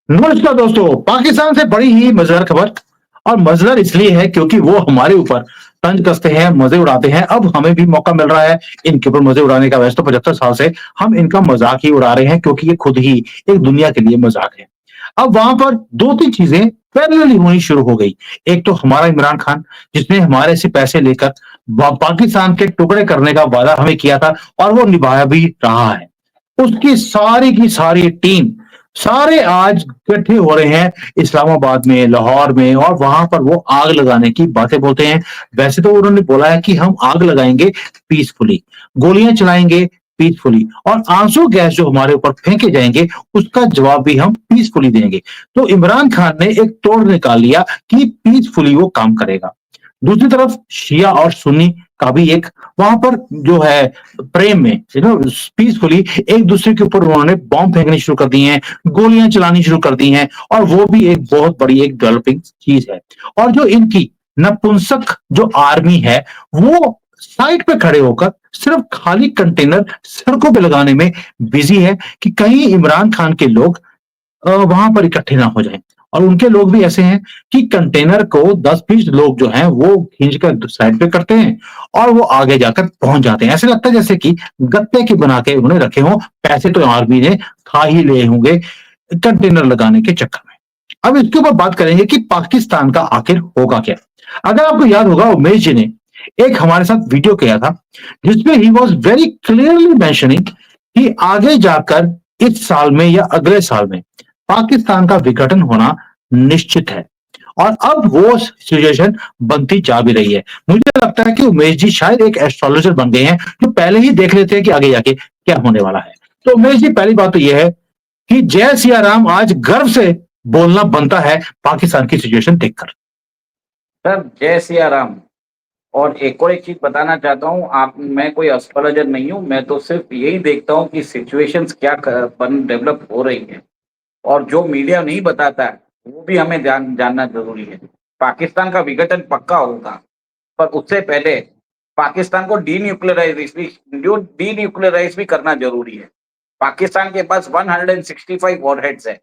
नमस्कार दोस्तों, पाकिस्तान से बड़ी ही मजेदार खबर। और मजेदार इसलिए है क्योंकि वो हमारे ऊपर तंज कसते हैं, मजे उड़ाते हैं। अब हमें भी मौका मिल रहा है इनके ऊपर मजे उड़ाने का। वैसे तो 75 साल से हम इनका मजाक ही उड़ा रहे हैं क्योंकि ये खुद ही एक दुनिया के लिए मजाक है। अब वहां पर 2-3 चीजें पैरेलली होनी शुरू हो गई। एक तो हमारा इमरान खान, जिसने हमारे से पैसे लेकर पाकिस्तान के टुकड़े करने का वादा हमें किया था और वो निभाया भी रहा है। उसकी सारी की सारी टीम, सारे आज इकट्ठे हो रहे हैं इस्लामाबाद में, लाहौर में, और वहां पर वो आग लगाने की बातें बोलते हैं। वैसे तो उन्होंने बोला है कि हम आग लगाएंगे पीसफुली, गोलियां चलाएंगे पीसफुली, और आंसू गैस जो हमारे ऊपर फेंके जाएंगे उसका जवाब भी हम पीसफुली देंगे। तो इमरान खान ने एक तोड़ निकाल लिया कि पीसफुली वो काम करेगा। दूसरी तरफ शिया और सुन्नी का भी एक वहां पर जो है प्रेम में पीसफुली एक दूसरे के ऊपर उन्होंने बॉम्ब फेंकने शुरू कर दिए हैं, गोलियां चलानी शुरू कर दी हैं, और वो भी एक बहुत बड़ी एक डेवलपिंग चीज है। और जो इनकी नपुंसक जो आर्मी है वो साइड पे खड़े होकर सिर्फ खाली कंटेनर सड़कों पे लगाने में बिजी है कि कहीं इमरान खान के लोग वहां पर इकट्ठे ना हो जाएं। और उनके लोग भी ऐसे हैं कि कंटेनर को 10-20 लोग जो हैं वो खींच कर साइड पे करते हैं और वो आगे जाकर पहुंच जाते हैं। ऐसे लगता है जैसे कि गत्ते के बना के उन्हें रखे हों, पैसे तो आर्मी ने खा ही लिए होंगे कंटेनर लगाने के चक्कर में। अब इसके ऊपर बात करेंगे कि पाकिस्तान का आखिर होगा क्या। अगर आपको याद होगा, उमेश जी ने एक हमारे साथ वीडियो किया था जिसमें he was very clearly mentioning कि आगे जाकर इस साल में या अगले साल में पाकिस्तान का विघटन होना निश्चित है। और अब वो सिचुएशन बनती जा भी रही है। मुझे लगता है कि उमेश जी शायद एक एस्ट्रोलॉजर बन गए हैं जो पहले ही देख लेते हैं कि आगे जाके क्या होने वाला है। तो उमेश जी, पहली बात तो यह है कि जय सिया राम आज गर्व से बोलना बनता है पाकिस्तान की सिचुएशन देखकर। सर, जय सिया राम। और एक चीज बताना चाहता हूँ, आप मैं कोई एस्ट्रोलॉजर नहीं हूँ। मैं तो सिर्फ यही देखता हूँ कि सिचुएशंस क्या बन डेवलप हो रही है, और जो मीडिया नहीं बताता है वो भी हमें जानना जरूरी है। पाकिस्तान का विघटन पक्का होगा, पर उससे पहले पाकिस्तान को डीन्यूक्लियराइज भी करना जरूरी है। पाकिस्तान के पास 165 वॉरहेड्स है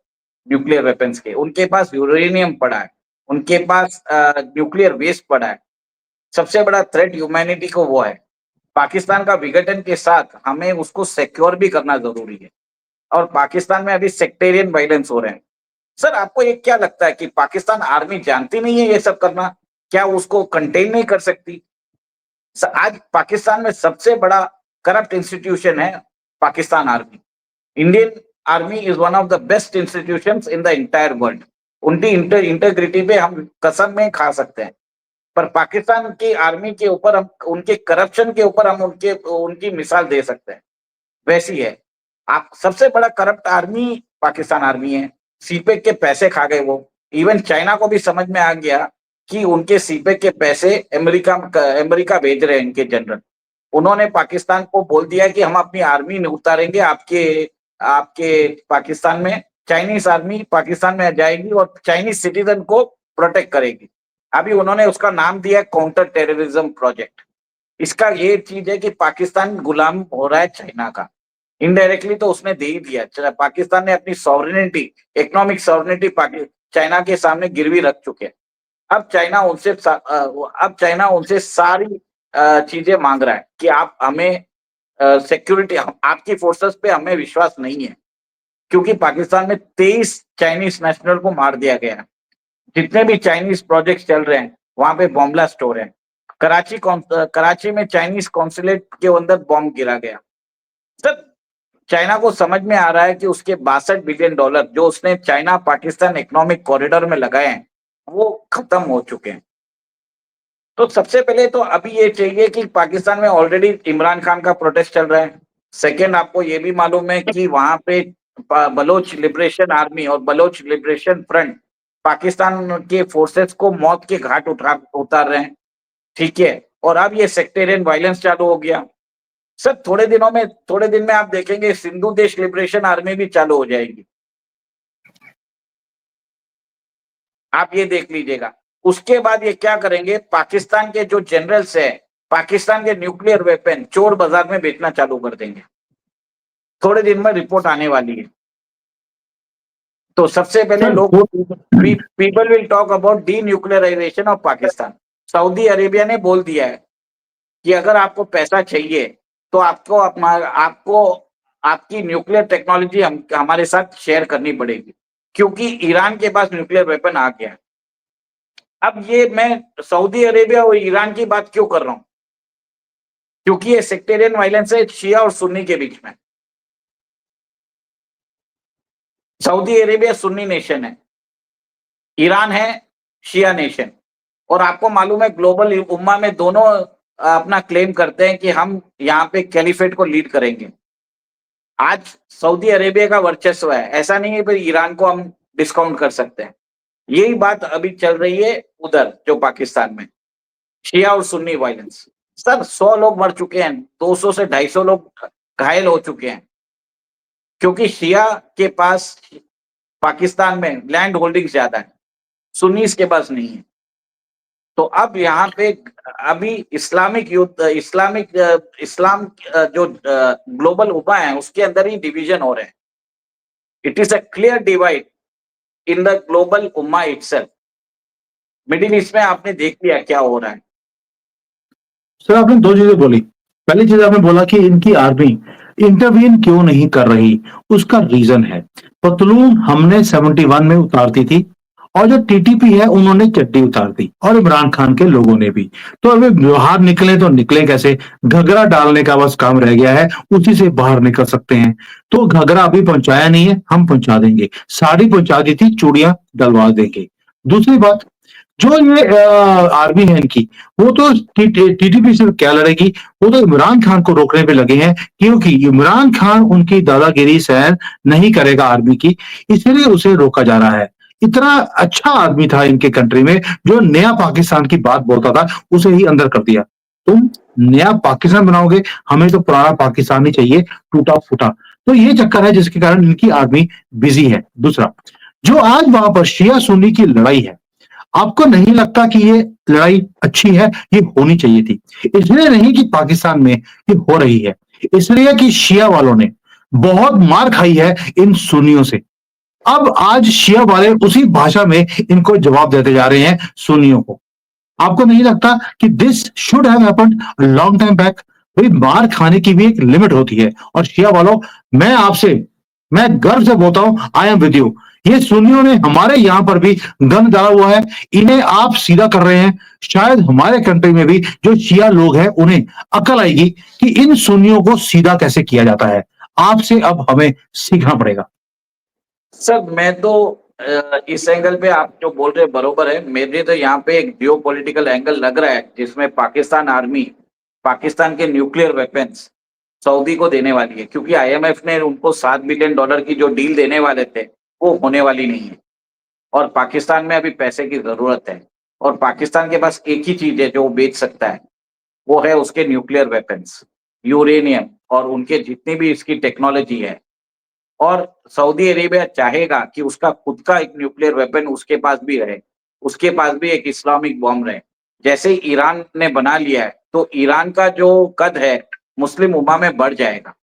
न्यूक्लियर वेपन्स के। उनके पास यूरेनियम पड़ा है, उनके पास न्यूक्लियर वेस्ट पड़ा है। सबसे बड़ा थ्रेट ह्यूमैनिटी को वो है। पाकिस्तान का विघटन के साथ हमें उसको सिक्योर भी करना जरूरी है। और पाकिस्तान में अभी सेक्टेरियन वायलेंस हो रहे हैं। सर, आपको ये क्या लगता है कि पाकिस्तान आर्मी जानती नहीं है ये सब करना? क्या उसको कंटेन नहीं कर सकती? आज पाकिस्तान में सबसे बड़ा करप्ट इंस्टीट्यूशन है Pakistan army. Indian army is one of the best institutions in the entire world. उनकी इंटेग्रिटी पे हम कसम में खा सकते हैं। पर पाकिस्तान की आर्मी के ऊपर हम उनके करप्शन के ऊपर हम उनके उनकी मिसाल दे सकते हैं। वैसी है। आप सबसे बड़ा करप्ट आर्मी पाकिस्तान आर्मी है। सीपेक के पैसे खा गए वो। इवन चाइना को भी समझ में आ गया कि उनके सीपेक के पैसे अमेरिका अमेरिका भेज रहे हैं इनके जनरल। उन्होंने पाकिस्तान को बोल दिया कि हम अपनी आर्मी उतारेंगे आपके आपके पाकिस्तान में। चाइनीज आर्मी पाकिस्तान में जाएगी और चाइनीज सिटीजन को प्रोटेक्ट करेगी। अभी उन्होंने उसका नाम दिया काउंटर टेररिज्म प्रोजेक्ट। इसका ये चीज है कि पाकिस्तान गुलाम हो रहा है चाइना का। इनडायरेक्टली तो उसने दे ही दिया। पाकिस्तान ने अपनी सॉवरेनिटी, इकोनॉमिक सॉवरेनिटी चाइना के सामने गिरवी रख चुके हैं। अब चाइना उनसे सारी चीजें मांग रहा है कि आप हमें सिक्योरिटी, आपकी फोर्सेस पे हमें विश्वास नहीं है। क्योंकि पाकिस्तान में 23 चाइनीज नेशनल को मार दिया गया है। जितने भी चाइनीज प्रोजेक्ट चल रहे हैं वहां पे बॉम्ब ब्लास्ट हो रहे हैं। कराची में चाइनीज कॉन्सुलेट के अंदर बॉम्ब गिरा गया। सर, चाइना को समझ में आ रहा है कि उसके $62 बिलियन जो उसने चाइना पाकिस्तान इकोनॉमिक कॉरिडोर में लगाए हैं वो खत्म हो चुके हैं। तो सबसे पहले तो अभी ये चाहिए कि पाकिस्तान में ऑलरेडी इमरान खान का प्रोटेस्ट चल रहा है। सेकेंड, आपको ये भी मालूम है कि वहां पे बलोच लिबरेशन आर्मी और बलोच लिबरेशन फ्रंट पाकिस्तान के फोर्सेस को मौत के घाट उतार रहे हैं। ठीक है। और अब ये सेक्टेरियन वायलेंस चालू हो गया। सर, थोड़े दिन में आप देखेंगे सिंधु देश लिबरेशन आर्मी भी चालू हो जाएगी। आप ये देख लीजिएगा। उसके बाद ये क्या करेंगे, पाकिस्तान के जो जनरल्स है, पाकिस्तान के न्यूक्लियर वेपन चोर बाजार में बेचना चालू कर देंगे। थोड़े दिन में रिपोर्ट आने वाली है। तो सबसे पहले सर लोग वो people will talk about D nuclearization of Pakistan. Saudi Arabia ने बोल दिया है कि अगर आपको पैसा चाहिए तो आपको आपकी न्यूक्लियर टेक्नोलॉजी हमारे साथ शेयर करनी पड़ेगी, क्योंकि ईरान के पास न्यूक्लियर वेपन आ गया है। अब ये मैं सऊदी अरेबिया और ईरान की बात क्यों कर रहा हूं? क्योंकि ये सेक्टेरियन वायलेंस है शिया और सुन्नी के बीच में। सऊदी अरेबिया सुन्नी नेशन है, ईरान है शिया नेशन। और आपको मालूम है ग्लोबल उम्मा में दोनों अपना क्लेम करते हैं कि हम यहाँ पे कैलिफेट को लीड करेंगे। आज सऊदी अरेबिया का वर्चस्व है, ऐसा नहीं है फिर ईरान को हम डिस्काउंट कर सकते हैं। यही बात अभी चल रही है उधर जो पाकिस्तान में, शिया और सुन्नी वायलेंस। सर 100 लोग मर चुके हैं, 200 से 250 लोग घायल हो चुके हैं, क्योंकि शिया के पास पाकिस्तान में लैंड होल्डिंग ज्यादा है, सुन्नीस के पास नहीं है। तो अब यहाँ पे अभी इस्लामिक युद्ध इस्लाम जो ग्लोबल उम्मा है उसके अंदर ही डिवीजन हो रहे हैं। It is a clear divide in the global Umma itself. Middle east में आपने देख लिया क्या हो रहा है। सर आपने दो चीजें बोली। पहली चीज आपने बोला कि इनकी आर्मी इंटरवीन क्यों नहीं कर रही, उसका रीजन है पतलून हमने 71 में उतार दी थी और जो टीटीपी है उन्होंने चड्डी उतार दी और इमरान खान के लोगों ने भी। तो अभी बाहर निकले तो निकले कैसे? घगरा डालने का बस काम रह गया है, उसी से बाहर निकल सकते हैं। तो घगरा अभी पहुंचाया नहीं है, हम पहुंचा देंगे। साड़ी पहुंचा दी थी, चूड़ियां डलवा देंगे। दूसरी बात, जो ये आर्मी है इनकी, वो तो टीटीपी से क्या लड़ेगी? वो तो इमरान खान को रोकने पे लगे हैं, क्योंकि इमरान खान उनकी दादागिरी सहन नहीं करेगा आर्मी की, इसलिए उसे रोका जा रहा है। इतना अच्छा आदमी था इनके कंट्री में, जो नया पाकिस्तान की बात बोलता था, उसे ही अंदर कर दिया। तुम नया पाकिस्तान बनाओगे, हमें तो पुराना पाकिस्तान ही चाहिए, टूटा फूटा। तो ये चक्कर है जिसके कारण इनकी आर्मी बिजी है। दूसरा, जो आज वहां पर शिया सुन्नी की लड़ाई है, आपको नहीं लगता कि ये लड़ाई अच्छी है? ये होनी चाहिए थी। इसलिए नहीं कि पाकिस्तान में ये हो रही है, इसलिए कि शिया वालों ने बहुत मार खाई है इन सुन्नियों से। अब आज शिया वाले उसी भाषा में इनको जवाब देते जा रहे हैं सुन्नियों को। आपको नहीं लगता कि this should have happened long time back? भाई मार खाने की भी एक लिमिट होती है। और शिया वालों, मैं गर्व से बोलता हूं, आई एम विद यू। ये सुन्नियों ने हमारे यहां पर भी गन डाला हुआ है, इन्हें आप सीधा कर रहे हैं। शायद हमारे कंट्री में भी जो शिया लोग हैं उन्हें अकल आएगी कि इन सुन्नियों को सीधा कैसे किया जाता है। आपसे अब हमें सीखना पड़ेगा। सर मैं तो इस एंगल पे आप जो बोल रहे हैं बरोबर है। मेरे तो यहाँ पे एक जियो पॉलिटिकल एंगल लग रहा है जिसमें पाकिस्तान आर्मी पाकिस्तान के न्यूक्लियर वेपन्स सऊदी को देने वाली है, क्योंकि आईएमएफ ने उनको $7 बिलियन की जो डील देने वाले थे वो होने वाली नहीं है। और पाकिस्तान में अभी पैसे की जरूरत है, और पाकिस्तान के पास एक ही चीज है जो वो बेच सकता है, वो है उसके न्यूक्लियर वेपन्स, यूरेनियम और उनके जितनी भी इसकी टेक्नोलॉजी है। और सऊदी अरेबिया चाहेगा कि उसका खुद का एक न्यूक्लियर वेपन उसके पास भी रहे, उसके पास भी एक इस्लामिक बॉम्ब रहे। जैसे ही ईरान ने बना लिया है तो ईरान का जो कद है मुस्लिम उम्मा में बढ़ जाएगा।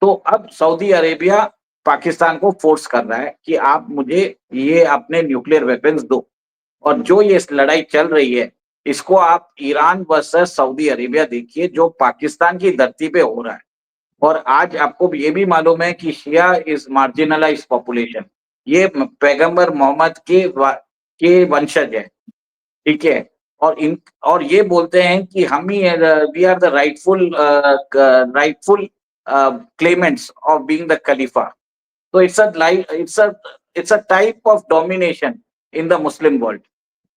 तो अब सऊदी अरेबिया पाकिस्तान को फोर्स कर रहा है कि आप मुझे ये अपने न्यूक्लियर वेपन्स दो। और जो ये लड़ाई चल रही है इसको आप ईरान वर्सेस सऊदी अरेबिया देखिए, जो पाकिस्तान की धरती पे हो रहा है। और आज आपको ये भी मालूम है कि शिया इज मार्जिनलाइज्ड पॉपुलेशन, ये पैगंबर मोहम्मद के वंशज है, ठीक है। और ये बोलते हैं कि हम ही we are the rightful claimants of being the खलीफा। तो it's a type of domination in the Muslim world.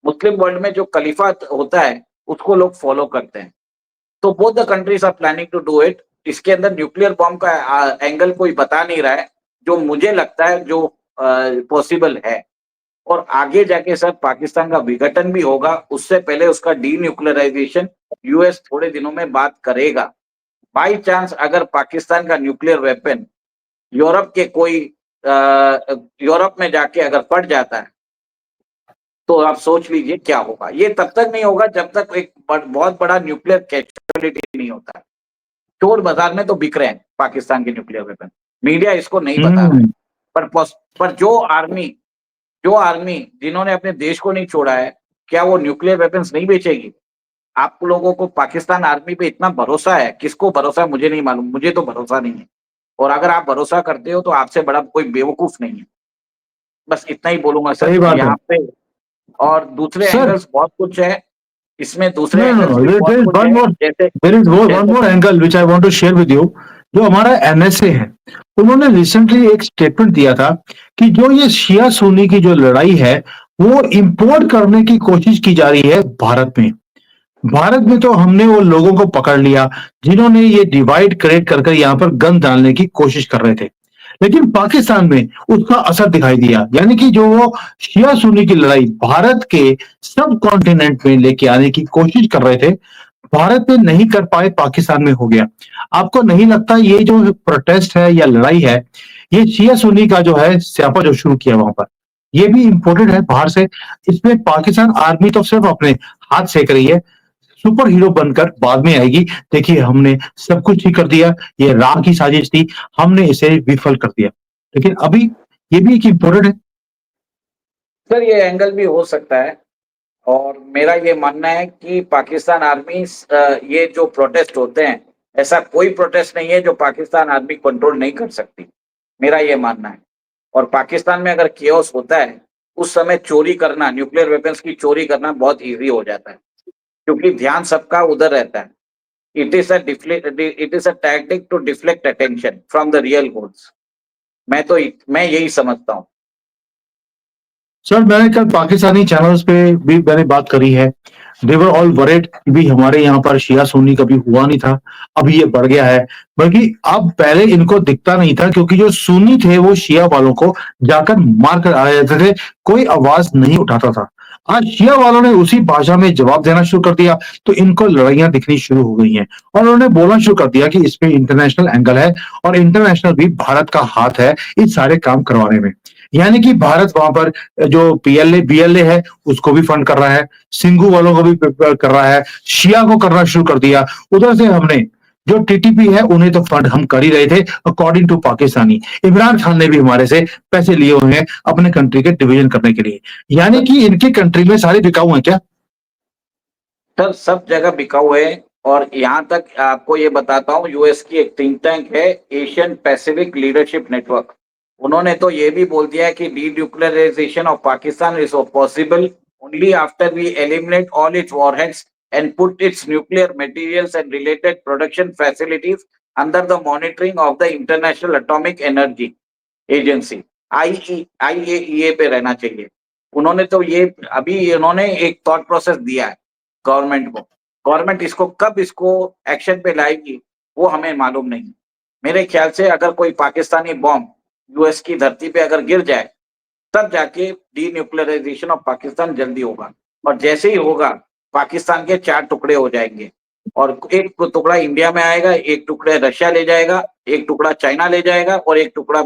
Muslim world में जो खलीफा होता है उसको लोग फॉलो करते हैं। तो both the countries are planning to do it. इसके अंदर न्यूक्लियर बॉम्ब का एंगल कोई बता नहीं रहा है, जो मुझे लगता है जो पॉसिबल है। और आगे जाके सर पाकिस्तान का विघटन भी होगा, उससे पहले उसका डी न्यूक्लियराइजेशन यूएस थोड़े दिनों में बात करेगा। बाई चांस अगर पाकिस्तान का न्यूक्लियर वेपन यूरोप के कोई यूरोप में जाके अगर पड़ जाता है तो आप सोच लीजिए क्या होगा। ये तब तक नहीं होगा जब तक एक बहुत बड़ा न्यूक्लियर कैपेबिलिटी नहीं होता है। चोर बाजार में तो बिक रहे हैं पाकिस्तान के न्यूक्लियर वेपन, मीडिया इसको नहीं बता रहा है। पर जो आर्मी जिन्होंने अपने देश को नहीं छोड़ा है, क्या वो न्यूक्लियर वेपन्स नहीं बेचेगी? आप लोगों को पाकिस्तान आर्मी पे इतना भरोसा है, किसको भरोसा है मुझे नहीं मालूम, मुझे तो भरोसा नहीं है। और अगर आप भरोसा करते हो तो आपसे बड़ा कोई बेवकूफ नहीं है। बस इतना ही बोलूंगा सही सर बात है यहाँ पे। और दूसरे सर। एंगल्स बहुत कुछ है, इसमें दूसरे No, no, एंगल्स no. भी There बहुत is कुछ one है, more. जैसे There is one जैसे more angle which I want to share with you. जो हमारा एनएसए है, उन्होंने रिसेंटली एक स्टेटमेंट दिया था कि जो ये शिया सुन्नी की जो लड़ाई है, वो इंपोर्ट करने की कोशिश की जा रही है भारत में। भारत में तो हमने वो लोगों को पकड़ लिया जिन्होंने ये डिवाइड क्रिएट कर यहाँ पर गन डालने की कोशिश कर रहे थे, लेकिन पाकिस्तान में उसका असर दिखाई दिया। यानी कि जो वो शिया सुन्नी की लड़ाई भारत के सब कॉन्टिनेंट में लेके आने की कोशिश कर रहे थे, भारत में नहीं कर पाए, पाकिस्तान में हो गया। आपको नहीं लगता ये जो प्रोटेस्ट है या लड़ाई है, ये शिया सुन्नी का जो है स्यापा जो शुरू किया वहां पर, ये भी इम्पोर्टेड है बाहर से। इसमें पाकिस्तान आर्मी तो सिर्फ अपने हाथ सेक रही है, सुपर हीरो बनकर बाद में आएगी। देखिए हमने सब कुछ ठीक कर दिया, ये राम की साजिश थी, हमने इसे विफल कर दिया। लेकिन अभी ये भी एक इम्पोर्टेंट है। सर ये एंगल भी हो सकता है। और मेरा ये मानना है कि पाकिस्तान आर्मी ये जो प्रोटेस्ट होते हैं, ऐसा कोई प्रोटेस्ट नहीं है जो पाकिस्तान आर्मी कंट्रोल नहीं कर सकती, मेरा ये मानना है। और पाकिस्तान में अगर केओस होता है, उस समय चोरी करना, न्यूक्लियर वेपन्स की चोरी करना बहुत इजी हो जाता है, क्योंकि ध्यान सबका उधर रहता है। It is a tactic to deflect attention from the real goals. मैं यही समझता हूँ। सर मैंने कल पाकिस्तानी चैनल्स पे भी मैंने बात करी है, दे वर ऑल वरीड भी हमारे यहाँ पर शिया सुन्नी कभी हुआ नहीं था, अभी ये बढ़ गया है। बल्कि अब पहले इनको दिखता नहीं था, क्योंकि जो सुन्नी थे वो शिया वालों को जाकर मार कर आ जाते थे, कोई आवाज नहीं उठाता था। आज शिया वालों ने उसी भाषा में जवाब देना शुरू कर दिया, तो इनको लड़ाइयां दिखनी शुरू हो गई हैं और उन्होंने बोलना शुरू कर दिया कि इसमें इंटरनेशनल एंगल है और इंटरनेशनल भी भारत का हाथ है इस सारे काम करवाने में। यानी कि भारत वहां पर जो पीएलए बीएलए है उसको भी फंड कर रहा है, सिंघू वालों को भी कर रहा है, शिया को करना शुरू कर दिया। उधर से हमने जो टीटीपी है उन्हें तो फंड हम कर ही रहे थे अकॉर्डिंग टू पाकिस्तानी। इमरान खान ने भी हमारे से पैसे लिए हुए हैं अपने कंट्री के डिवीजन करने के लिए। यानी कि इनके कंट्री में सारे बिकाऊ हैं क्या? सर सब जगह बिकाऊ है। और यहाँ तक आपको ये बताता हूँ, यूएस की एक थिंक टैंक है, एशियन पैसिफिक लीडरशिप नेटवर्क, उन्होंने तो ये भी बोल दिया है कि denuclearisation of Pakistan is possible only after we eliminate all its warheads and put its nuclear materials and related production facilities under the monitoring of the International Atomic Energy Agency IAEA पे रहना चाहिए। उन्होंने तो ये अभी इन्होंने एक थॉट प्रोसेस दिया है गवर्नमेंट को। गवर्नमेंट कब इसको एक्शन पे लाएगी वो हमें मालूम नहीं। मेरे ख्याल से अगर कोई पाकिस्तानी बॉम्ब यूएस की धरती पे अगर गिर जाए, तब जाके डी न्यूक्लियराइजेशन ऑफ पाकिस्तान जल्दी होगा। और जैसे ही होगा, पाकिस्तान के 4 टुकड़े हो जाएंगे और एक टुकड़ा इंडिया में आएगा, एक टुकड़ा रशिया ले जाएगा, एक टुकड़ा चाइना ले जाएगा और एक टुकड़ा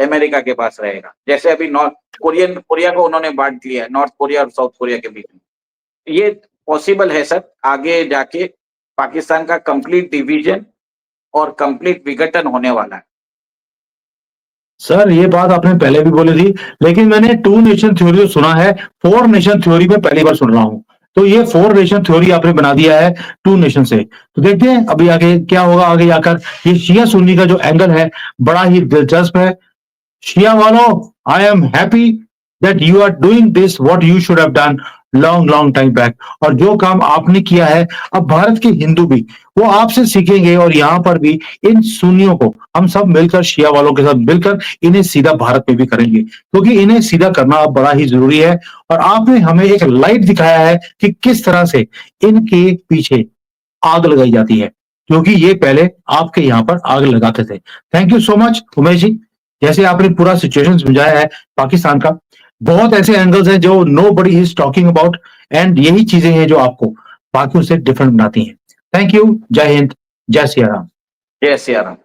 अमेरिका के पास रहेगा। जैसे अभी नॉर्थ कोरिया को उन्होंने बांट दिया है, नॉर्थ कोरिया और साउथ कोरिया के बीच में। ये पॉसिबल है सर, आगे जाके पाकिस्तान का कंप्लीट डिवीजन और कंप्लीट विघटन होने वाला है। सर ये बात आपने पहले भी बोली थी, लेकिन मैंने 2 नेशन थ्योरी सुना है, 4 नेशन थ्योरी में पहली बार सुन रहा हूं। तो ये 4 नेशन थ्योरी आपने बना दिया है 2 नेशन से। तो देखते हैं अभी आगे क्या होगा, आगे जाकर ये शिया सुन्नी का जो एंगल है बड़ा ही दिलचस्प है। शिया वालों, I am happy that you are doing this what you should have done long time back. और जो काम आपने किया है, अब भारत के हिंदू भी वो आपसे सीखेंगे और यहाँ पर भी इन सुन्नियों को हम सब मिलकर, शिया वालों के साथ मिलकर इन्हें सीधा भारत में भी करेंगे, क्योंकि इन्हें सीधा करना अब बड़ा ही जरूरी है। और आपने हमें एक लाइट दिखाया है कि किस तरह से इनके पीछे आग लगाई जाती है, क्योंकि ये पहले आपके यहाँ पर आग लगाते थे। Thank you so much Umesh ji, जैसे आपने पूरा सिचुएशन समझाया है पाकिस्तान का। बहुत ऐसे एंगल्स हैं जो nobody is talking about, and यही चीजें हैं जो आपको बाकियों से डिफरेंट बनाती हैं। थैंक यू, जय हिंद, जय सिया राम। जय सिया राम।